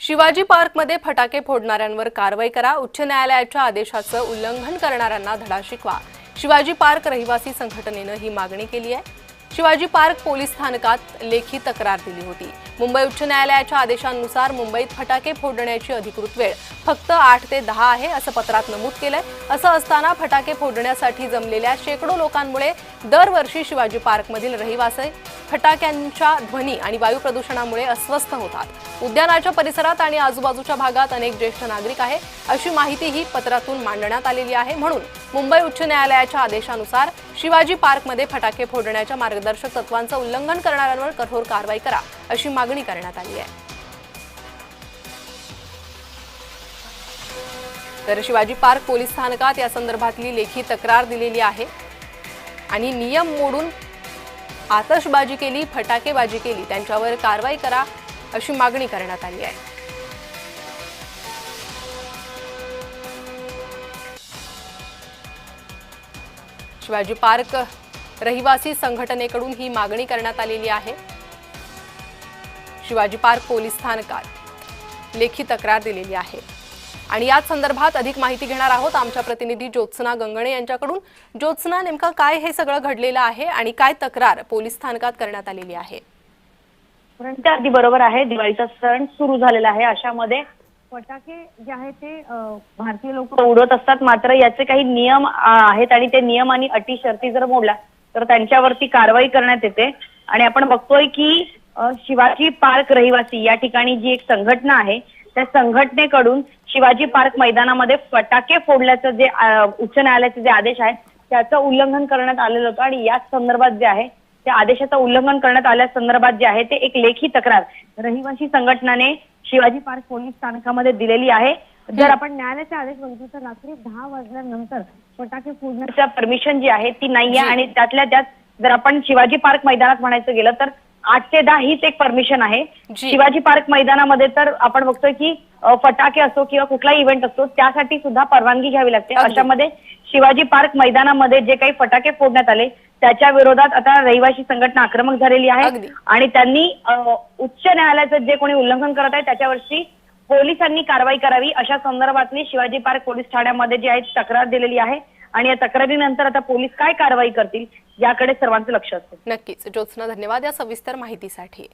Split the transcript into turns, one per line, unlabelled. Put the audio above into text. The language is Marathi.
शिवाजी पार्कमध्ये फटाके फोडणाऱ्यांवर कारवाई करा। उच्च न्यायालयाच्या आदेशाचं उल्लंघन करणाऱ्यांना धडा शिकवा। शिवाजी पार्क रहिवासी संघटनेनं ही मागणी केली आहे। शिवाजी पार्क पोलीस स्थानकात लेखी तक्रार दिली होती। मुंबई उच्च न्यायालयाच्या आदेशानुसार मुंबईत फटाके फोडण्याची अधिकृत वेळ फक्त 8 ते 10 आहे असं पत्रात नमूद केलंय। असं असताना फटाके फोडण्यासाठी जमलेल्या शेकडो लोकांमुळे दरवर्षी शिवाजी पार्कमधील रहिवासी फटाक्यांच्या ध्वनी आणि वायू प्रदूषणामुळे अस्वस्थ होतात। उद्यानाच्या परिसरात आणि आजूबाजूच्या भागात अनेक ज्येष्ठ नागरिक आहे अशी माहिती ही पत्रातून मांडण्यात आलेली आहे। म्हणून मुंबई उच्च न्यायालयाच्या आदेशानुसार शिवाजी पार्कमध्ये फटाके फोडण्याच्या मार्गदर्शक तत्वांचं उल्लंघन करणाऱ्यांवर कठोर कारवाई करा अशी मागणी करण्यात आली आहे। तर शिवाजी पार्क पोलीस स्थानकात या संदर्भातली लेखी तक्रार दिलेली आहे आणि नियम मोडून आतषबाजी केली, फटाकेबाजी केली त्यांच्यावर कारवाई करा अशी मागणी करण्यात आली आहे। शिवाजी पार्क रहिवासी संघटनेकडून ही मागणी करण्यात आलेली आहे। शिवाजी पार्क पोलीस स्थानकात लेखी तक्रार दिलेली आहे आणि याच संदर्भात अधिक माहिती घेणार आहोत आमच्या प्रतिनिधी ज्योत्सना गंगणे यांच्याकडून। ज्योत्सना, नेमका काय हे सगळं घडलेलं आहे आणि काय तक्रार पोलीस स्थानकात करण्यात आलेली आहे?
अगदी बरोबर आहे। दिवाळीचा सण सुरू झालेला आहे, अशामध्ये फटाके जे आहेत ते भारतीय लोक उडवत असतात। मात्र याचे काही नियम आहेत आणि ते नियम आणि अटी शर्ती जर मोडल्या तर त्यांच्यावरती कारवाई करण्यात येते। आणि आपण बघतोय की शिवाजी पार्क रहिवासी या ठिकाणी जी एक संघटना आहे त्या संघटनेकडून शिवाजी पार्क मैदानामध्ये फटाके फोडल्याचं जे उच्च न्यायालयाचे जे आदेश आहे त्याचं उल्लंघन करण्यात आलेलं होतं आणि याच संदर्भात जे आहे त्या आदेशाचं उल्लंघन करण्यात आल्या संदर्भात जे आहे ते एक लेखी तक्रार रहिवासी संघटनाने शिवाजी पार्क पोलीस स्थानकामध्ये दिलेली आहे। जर आपण न्यायालयाचा आदेश बघितला तर रात्री 10 वाजल्यानंतर फटाके फोडण्याची परमिशन जी आहे ती नाहीये आणि त्यातल्या त्यात जर आपण शिवाजी पार्क मैदानात म्हणायचं गेलं तर 8 ते 10 हीच एक परमिशन आहे। शिवाजी पार्क मैदानामध्ये तर आपण बघतोय की फटाके असो किंवा कुठलाही इव्हेंट असतो त्यासाठी सुद्धा परवानगी घ्यावी लागते। अशामध्ये शिवाजी पार्क मैदानामध्ये जे काही फटाके फोडण्यात आले त्याच्या विरोधात आता रहिवासी संघटना आक्रमक झालेली आहे आणि त्यांनी उच्च न्यायालयाचं जे कोणी उल्लंघन करत आहे त्याच्यावरची पोलिसांनी कारवाई करावी अशा संदर्भातली शिवाजी पार्क पोलीस ठाण्यामध्ये जी आहे तक्रार दिलेली आहे आणि या तक्रारीनंतर आता पोलीस काय कारवाई करतील याकडे सर्वांचं लक्ष असतं।
नक्कीच ज्योत्सना, धन्यवाद या सविस्तर माहितीसाठी।